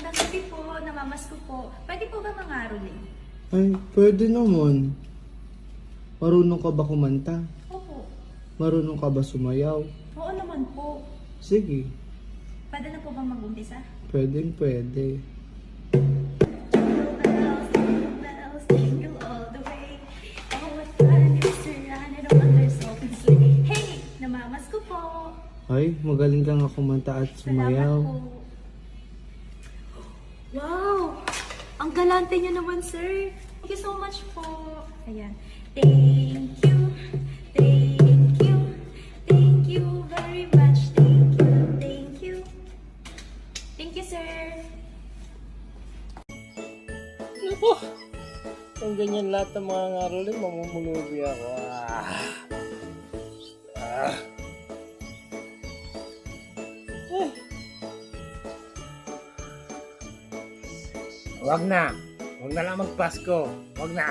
Magandang gabi po, namamasko po. Pwede po ba mangaroling? Ay, pwede naman. Marunong ka ba kumanta? Opo. Marunong ka ba sumayaw? Oo naman po. Sige, Pwede na po bang mag-umpisa? pwedeng pwede. Jingle bells, jingle all the way. Oh, what fun it is to ride in a wondrous open sleigh. Hey, namamasko po. Ay, magaling ka nga kumanta at sumayaw. Salamat po. Wow! Ang galante niyo naman, sir. Thank you so much po. Ayan. Thank you. Thank you. Thank you very much. Thank you. Thank you. Thank you, sir. Naku! Kung ganyan lahat ng mga ngarulin, mamumulubi ako. Wag na. Wag na lang magpasko. Wag na.